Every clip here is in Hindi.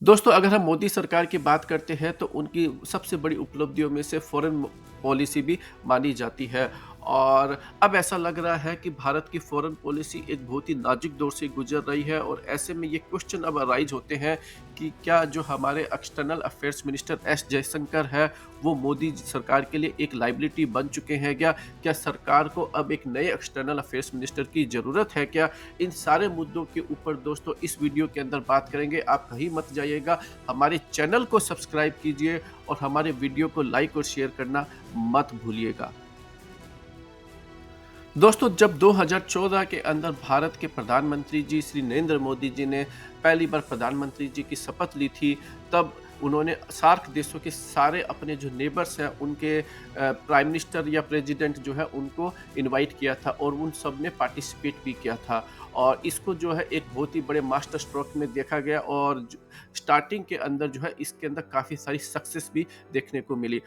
दोस्तों, अगर हम मोदी सरकार की बात करते हैं तो उनकी सबसे बड़ी उपलब्धियों में से फ़ॉरेन पॉलिसी भी मानी जाती है। और अब ऐसा लग रहा है कि भारत की फ़ॉरेन पॉलिसी एक बहुत ही नाजुक दौर से गुज़र रही है और ऐसे में ये क्वेश्चन अब अराइज़ होते हैं कि क्या जो हमारे external affairs minister S Jaishankar है, वो मोदी सरकार के लिए एक लायबिलिटी बन चुके हैं क्या? क्या सरकार को अब एक नए एक्सटर्नल अफ़ेयर्स मिनिस्टर की ज़रूरत है क्या? इन सारे मुद्दों के ऊपर दोस्तों इस वीडियो के अंदर बात करेंगे। आप कहीं मत जाइएगा, हमारे चैनल को सब्सक्राइब कीजिए और हमारे वीडियो को लाइक और शेयर करना मत भूलिएगा। दोस्तों, जब 2014 के अंदर भारत के प्रधानमंत्री जी श्री नरेंद्र मोदी जी ने पहली बार प्रधानमंत्री जी की शपथ ली थी, तब उन्होंने सार्क देशों के सारे अपने जो नेबर्स हैं उनके प्राइम मिनिस्टर या प्रेसिडेंट जो है उनको इनवाइट किया था और उन सब ने पार्टिसिपेट भी किया था। और इसको जो है एक बहुत ही बड़े मास्टर स्ट्रोक में देखा गया और स्टार्टिंग के अंदर जो है इसके अंदर काफ़ी सारी सक्सेस भी देखने को मिली।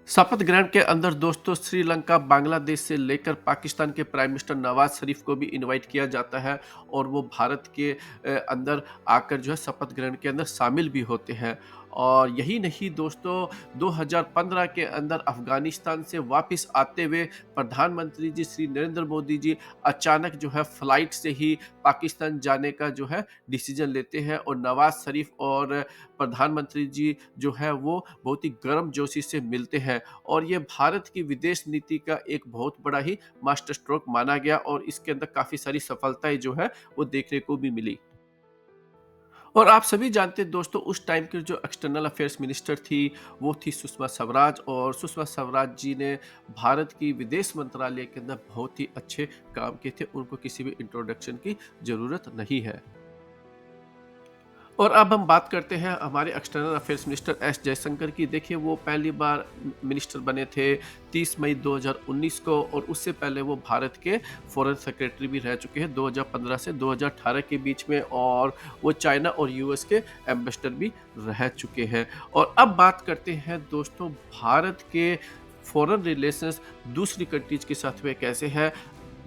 शपथ ग्रहण के अंदर दोस्तों श्रीलंका, बांग्लादेश से लेकर पाकिस्तान के प्राइम मिनिस्टर नवाज शरीफ को भी इनवाइट किया जाता है और वो भारत के अंदर आकर जो है शपथ ग्रहण के अंदर शामिल भी होते हैं। और यही नहीं दोस्तों, 2015 के अंदर अफगानिस्तान से वापस आते हुए प्रधानमंत्री जी श्री नरेंद्र मोदी जी अचानक जो है फ्लाइट से ही पाकिस्तान जाने का जो है डिसीजन लेते हैं और नवाज शरीफ और प्रधानमंत्री जी जो है वो बहुत ही गर्मजोशी से मिलते हैं और ये भारत की विदेश नीति का एक बहुत बड़ा ही मास्टर स्ट्रोक माना गया और इसके अंदर काफ़ी सारी सफलताएँ जो है वो देखने को भी मिली। और आप सभी जानते हैं दोस्तों, उस टाइम की जो एक्सटर्नल अफेयर्स मिनिस्टर थी, वो थी सुषमा स्वराज और सुषमा स्वराज जी ने भारत की विदेश मंत्रालय के अंदर बहुत ही अच्छे काम किए थे। उनको किसी भी इंट्रोडक्शन की ज़रूरत नहीं है। और अब हम बात करते हैं हमारे external affairs minister S Jaishankar की। देखिए, वो पहली बार मिनिस्टर बने थे 30 मई 2019 को और उससे पहले वो भारत के फॉरेन सेक्रेटरी भी रह चुके हैं 2015 से 2018 के बीच में और वो चाइना और यूएस के एम्बेसडर भी रह चुके हैं। और अब बात करते हैं दोस्तों, भारत के फॉरेन रिलेशंस दूसरी कंट्रीज के साथ में कैसे है।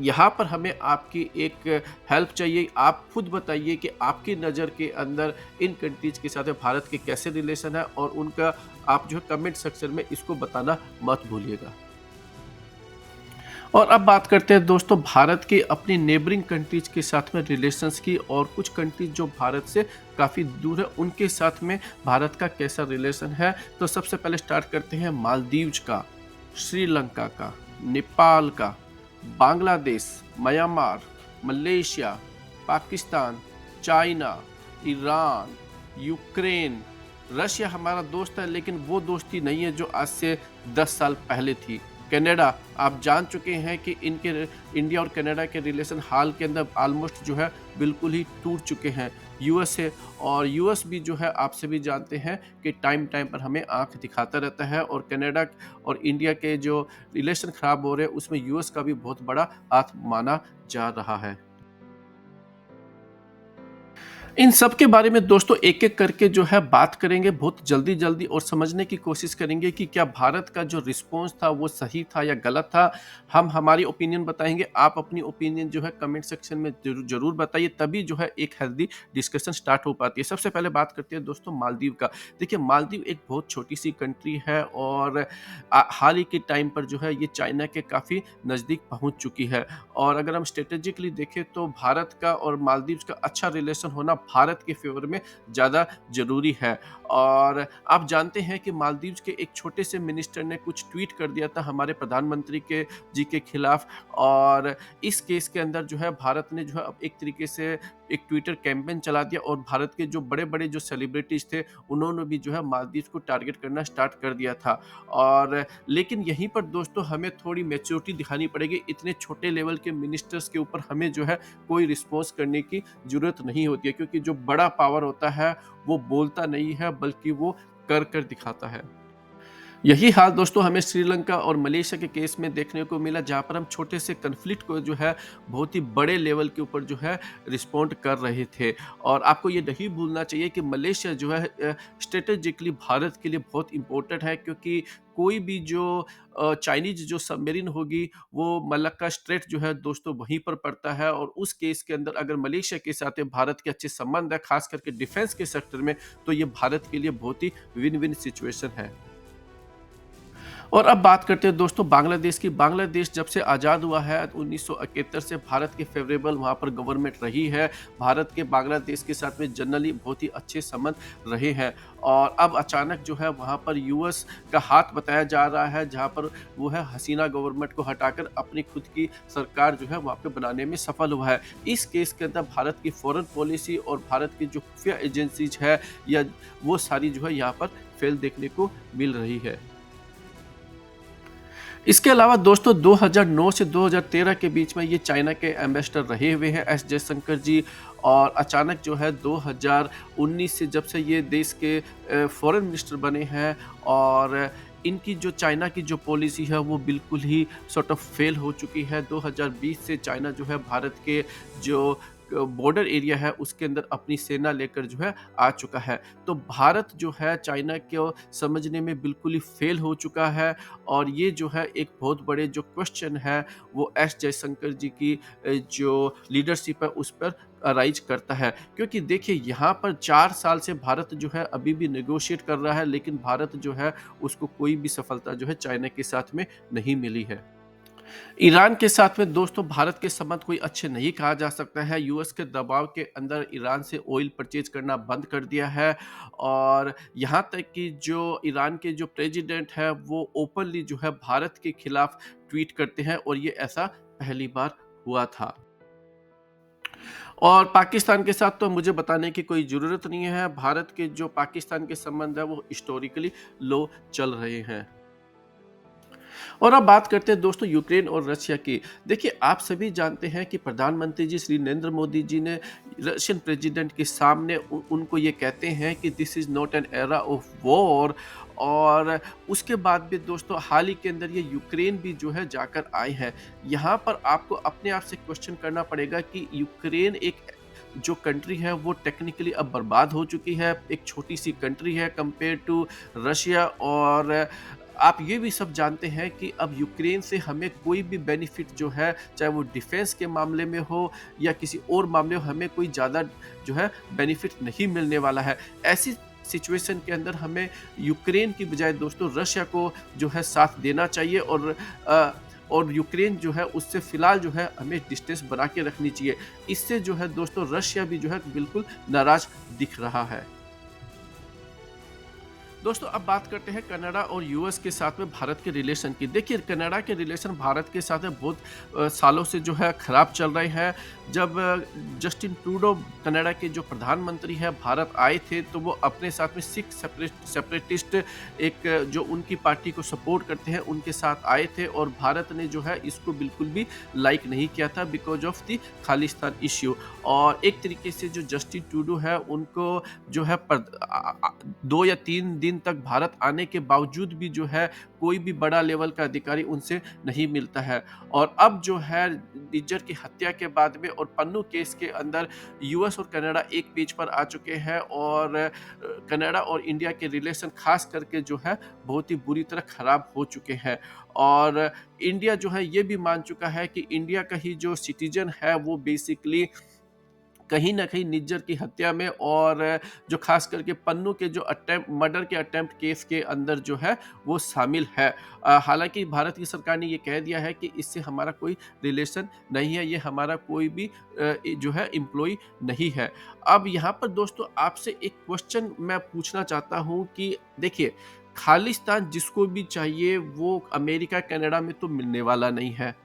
यहाँ पर हमें आपकी एक हेल्प चाहिए। आप खुद बताइए कि आपकी नज़र के अंदर इन कंट्रीज़ के साथ में भारत के कैसे रिलेशन है और उनका आप जो है कमेंट सेक्शन में इसको बताना मत भूलिएगा। और अब बात करते हैं दोस्तों भारत के अपनी नेबरिंग कंट्रीज़ के साथ में रिलेशंस की और कुछ कंट्रीज़ जो भारत से काफ़ी दूर है, उनके साथ में भारत का कैसा रिलेशन है। तो सबसे पहले स्टार्ट करते हैं मालदीव्स का, श्रीलंका का, नेपाल का, Bangladesh, Myanmar, Malaysia, Pakistan, China, Iran, Ukraine. Russia हमारा दोस्त है लेकिन वो दोस्ती नहीं है जो आज से 10 साल पहले थी। कनाडा, आप जान चुके हैं कि इनके इंडिया और कनाडा के रिलेशन हाल के अंदर ऑलमोस्ट जो है बिल्कुल ही टूट चुके हैं। यूएसए, और यूएस भी जो है आप सभी जानते हैं कि टाइम टाइम पर हमें आंख दिखाता रहता है और कनाडा और इंडिया के जो रिलेशन खराब हो रहे हैं उसमें यूएस का भी बहुत बड़ा हाथ माना जा रहा है। इन सब के बारे में दोस्तों एक-एक करके जो है बात करेंगे बहुत जल्दी-जल्दी और समझने की कोशिश करेंगे कि क्या भारत का जो रिस्पॉन्स था वो सही था या गलत था। हम हमारी ओपिनियन बताएँगे, आप अपनी ओपिनियन जो है कमेंट सेक्शन में ज़रूर बताइए, तभी जो है एक हेल्दी डिस्कशन स्टार्ट हो पाती है। सबसे पहले बात करते हैं दोस्तों मालदीव का। देखिए, मालदीव एक बहुत छोटी-सी कंट्री है और हाल ही के टाइम पर जो है ये चाइना के काफ़ी नज़दीक पहुँच चुकी है। और अगर हम स्ट्रैटेजिकली देखें तो भारत का और मालदीव्स का अच्छा रिलेशन होना भारत के फ़ेवर में ज़्यादा ज़रूरी है। और आप जानते हैं कि मालदीव्स के एक छोटे से मिनिस्टर ने कुछ ट्वीट कर दिया था हमारे प्रधानमंत्री के खिलाफ और इस केस के अंदर जो है भारत ने जो है अब एक तरीके से एक ट्विटर कैंपेन चला दिया और भारत के जो बड़े-बड़े जो सेलिब्रिटीज़ थे, उन्होंने भी जो है मालदीव्स को टारगेट करना स्टार्ट कर दिया था। और लेकिन यहीं पर दोस्तों हमें थोड़ी मैच्योरिटी दिखानी पड़ेगी। इतने छोटे लेवल के मिनिस्टर्स के ऊपर हमें जो है कोई रिस्पॉन्स करने की ज़रूरत नहीं होती है, क्योंकि जो बड़ा पावर होता है वो बोलता नहीं है बल्कि वो कर दिखाता है। यही हाल दोस्तों हमें श्रीलंका और मलेशिया के केस में देखने को मिला, जहाँ पर हम छोटे से कन्फ्लिक्ट को जो है बहुत ही बड़े लेवल के ऊपर जो है रिस्पॉन्ड कर रहे थे। और आपको ये नहीं भूलना चाहिए कि मलेशिया जो है स्ट्रेटेजिकली भारत के लिए बहुत इंपॉर्टेंट है, क्योंकि कोई भी जो चाइनीज जो सबमरीन होगी वो मलक्का स्ट्रेट जो है दोस्तों वहीं पर पड़ता है। और उस केस के अंदर अगर मलेशिया के साथ भारत के अच्छे संबंध है, खास करके डिफेंस के सेक्टर में, तो ये भारत के लिए बहुत ही विन विन सिचुएशन है। और अब बात करते हैं दोस्तों बांग्लादेश की। बांग्लादेश जब से आज़ाद हुआ है 1971 से भारत के फेवरेबल वहाँ पर गवर्नमेंट रही है। भारत के बांग्लादेश के साथ में जनरली बहुत ही अच्छे संबंध रहे हैं। और अब अचानक जो है वहाँ पर यूएस का हाथ बताया जा रहा है, जहाँ पर वो है हसीना गवर्नमेंट को हटाकर अपनी खुद की सरकार जो है वहाँ पे बनाने में सफल हुआ है। इस केस के अंदर भारत की फॉरेन पॉलिसी और भारत की जो खुफिया एजेंसीज है या वो सारी जो है यहाँ पर फेल देखने को मिल रही है। इसके अलावा दोस्तों 2009 से 2013 के बीच में ये चाइना के एम्बेसडर रहे हुए हैं एस जयशंकर जी। और अचानक जो है 2019 से जब से ये देश के फॉरेन मिनिस्टर बने हैं, और इनकी जो चाइना की जो पॉलिसी है वो बिल्कुल ही सॉर्ट ऑफ फेल हो चुकी है। 2020 से चाइना जो है भारत के जो बॉर्डर एरिया है उसके अंदर अपनी सेना लेकर जो है आ चुका है। तो भारत जो है चाइना को समझने में बिल्कुल ही फेल हो चुका है। और ये जो है एक बहुत बड़े जो क्वेश्चन है वो एस जयशंकर जी की जो लीडरशिप है उस पर अराइज करता है। क्योंकि देखिए यहाँ पर 4 साल से भारत जो है अभी भी नेगोशिएट कर रहा है, लेकिन भारत जो है उसको कोई भी सफलता जो है चाइना के साथ में नहीं मिली है। ईरान के साथ में दोस्तों भारत के संबंध कोई अच्छे नहीं कहा जा सकता है। यूएस के दबाव के अंदर ईरान से ऑयल परचेज करना बंद कर दिया है। और यहाँ तक कि जो ईरान के जो प्रेसिडेंट है वो ओपनली जो है भारत के खिलाफ ट्वीट करते हैं, और ये ऐसा पहली बार हुआ था। और पाकिस्तान के साथ तो मुझे बताने की कोई ज़रूरत नहीं है। भारत के जो पाकिस्तान के संबंध है वो हिस्टोरिकली लो चल रहे हैं। और अब बात करते हैं दोस्तों यूक्रेन और रशिया की। देखिए आप सभी जानते हैं कि प्रधानमंत्री जी श्री नरेंद्र मोदी जी ने रशियन प्रेसिडेंट के सामने उनको ये कहते हैं कि this is not an era of war. और उसके बाद भी दोस्तों हाल ही के अंदर ये यूक्रेन भी जो है जाकर आए हैं। यहाँ पर आपको अपने आप से क्वेश्चन करना पड़ेगा कि यूक्रेन एक जो कंट्री है वो टेक्निकली अब बर्बाद हो चुकी है, एक छोटी सी कंट्री है कंपेयर टू रशिया। और आप ये भी सब जानते हैं कि अब यूक्रेन से हमें कोई भी बेनिफिट जो है, चाहे वो डिफेंस के मामले में हो या किसी और मामले हो, हमें कोई ज़्यादा जो है बेनिफिट नहीं मिलने वाला है। ऐसी सिचुएशन के अंदर हमें यूक्रेन की बजाय दोस्तों रशिया को जो है साथ देना चाहिए। और यूक्रेन जो है उससे फिलहाल जो है हमें डिस्टेंस बना के रखनी चाहिए। इससे जो है दोस्तों रशिया भी जो है बिल्कुल नाराज दिख रहा है। दोस्तों अब बात करते हैं कनाडा और यूएस के साथ में भारत के रिलेशन की। देखिए कनाडा के रिलेशन भारत के साथ में बहुत सालों से जो है खराब चल रहे हैं। जब जस्टिन ट्रूडो कनाडा के जो प्रधानमंत्री हैं भारत आए थे, तो वो अपने साथ में सिख सेपरेटिस्ट एक जो उनकी पार्टी को सपोर्ट करते हैं उनके साथ आए थे। और भारत ने जो है इसको बिल्कुल भी लाइक नहीं किया था because of the Khalistan issue. और एक तरीके से जो जस्टिन ट्रूडो है उनको जो है 2 या 3 दिन तक भारत आने के बावजूद भी जो है कोई भी बड़ा लेवल का अधिकारी उनसे नहीं मिलता है। और अब जो है निज्जर की हत्या के बाद में और पन्नू केस के अंदर यूएस और कनाडा एक पेज पर आ चुके हैं। और कनाडा और इंडिया के रिलेशन खास करके जो है बहुत ही बुरी तरह खराब हो चुके हैं। और इंडिया जो है ये भी मान चुका है कि इंडिया का ही जो सिटीजन है वो बेसिकली कहीं न कहीं निज्जर की हत्या में और जो ख़ास करके पन्नू के जो मर्डर के अटेम्प्ट केस के अंदर जो है वो शामिल है। हालाँकि भारत की सरकार ने ये कह दिया है कि इससे हमारा कोई रिलेशन नहीं है, ये हमारा कोई भी जो है एम्प्लॉयी नहीं है। अब यहाँ पर दोस्तों आपसे एक क्वेश्चन मैं पूछना चाहता हूँ कि देखिए, खालिस्तान जिसको भी चाहिए वो अमेरिका, कनाडा में तो मिलने वाला नहीं है।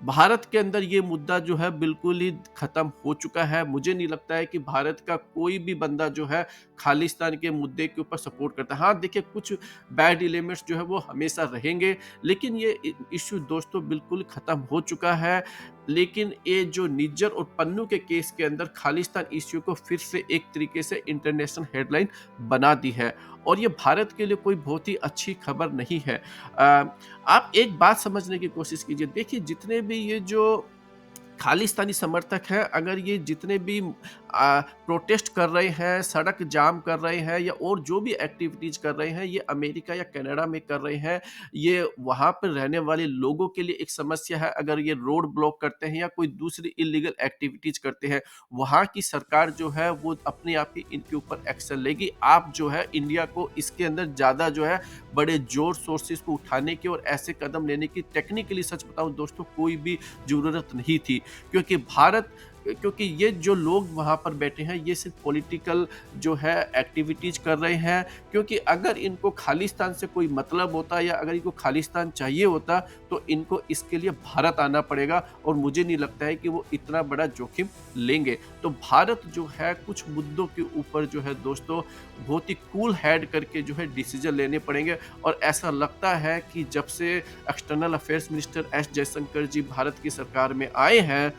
भारत के अंदर ये मुद्दा जो है बिल्कुल ही खत्म हो चुका है। मुझे नहीं लगता है कि भारत का कोई भी बंदा जो है खालिस्तान के मुद्दे के ऊपर सपोर्ट करता है। हाँ, देखिए कुछ बैड एलिमेंट्स जो है वो हमेशा रहेंगे, लेकिन ये इश्यू दोस्तों बिल्कुल खत्म हो चुका है। लेकिन ये जो निज्जर और पन्नू के केस के अंदर खालिस्तान इश्यू को फिर से एक तरीके से इंटरनेशनल हेडलाइन बना दी है और ये भारत के लिए कोई बहुत ही अच्छी खबर नहीं है। आप एक बात समझने की कोशिश कीजिए, देखिए जितने भी ये जो खालिस्तानी समर्थक हैं, अगर ये जितने भी प्रोटेस्ट कर रहे हैं, सड़क जाम कर रहे हैं या और जो भी एक्टिविटीज़ कर रहे हैं, ये अमेरिका या कनाडा में कर रहे हैं, ये वहाँ पर रहने वाले लोगों के लिए एक समस्या है। अगर ये रोड ब्लॉक करते हैं या कोई दूसरी इल्लीगल एक्टिविटीज़ करते हैं, वहाँ की सरकार जो है वो अपने आप ही इनके ऊपर एक्शन लेगी। आप जो है इंडिया को इसके अंदर ज़्यादा जो है बड़े ज़ोर-शोर से इसको उठाने की और ऐसे कदम लेने की टेक्निकली सच बताऊँ दोस्तों कोई भी ज़रूरत नहीं थी। क्योंकि ये जो लोग वहाँ पर बैठे हैं, ये सिर्फ़ पॉलिटिकल जो है एक्टिविटीज़ कर रहे हैं, क्योंकि अगर इनको खालिस्तान से कोई मतलब होता या अगर इनको खालिस्तान चाहिए होता, तो इनको इसके लिए भारत आना पड़ेगा और मुझे नहीं लगता है कि वो इतना बड़ा जोखिम लेंगे। तो भारत जो है कुछ मुद्दों के ऊपर जो है दोस्तों, बहुत ही कूल हेड करके जो है डिसीज़न लेने पड़ेंगे और ऐसा लगता है कि जब से external affairs minister S Jaishankar ji Bharat की सरकार में आए हैं,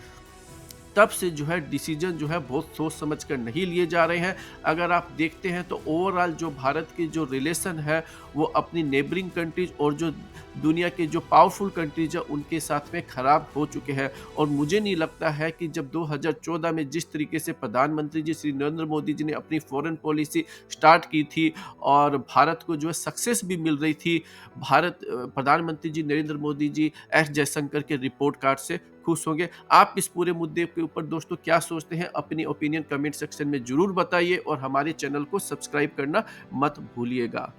तब से जो है डिसीजन जो है बहुत सोच समझ कर नहीं लिए जा रहे हैं। अगर आप देखते हैं तो ओवरऑल जो भारत की जो रिलेशन है वो अपनी नेबरिंग कंट्रीज और जो दुनिया के जो पावरफुल कंट्रीज है उनके साथ में खराब हो चुके हैं और मुझे नहीं लगता है कि जब 2014 में जिस तरीके से प्रधानमंत्री जी श्री नरेंद्र मोदी जी ने अपनी फॉरेन पॉलिसी स्टार्ट की थी और भारत को जो है सक्सेस भी मिल रही थी, प्रधानमंत्री जी नरेंद्र मोदी जी एस जयशंकर के रिपोर्ट कार्ड से खुश होंगे। आप इस पूरे मुद्दे के ऊपर दोस्तों क्या सोचते हैं? अपनी ओपिनियन कमेंट सेक्शन में ज़रूर बताइए और हमारे चैनल को सब्सक्राइब करना मत भूलिएगा।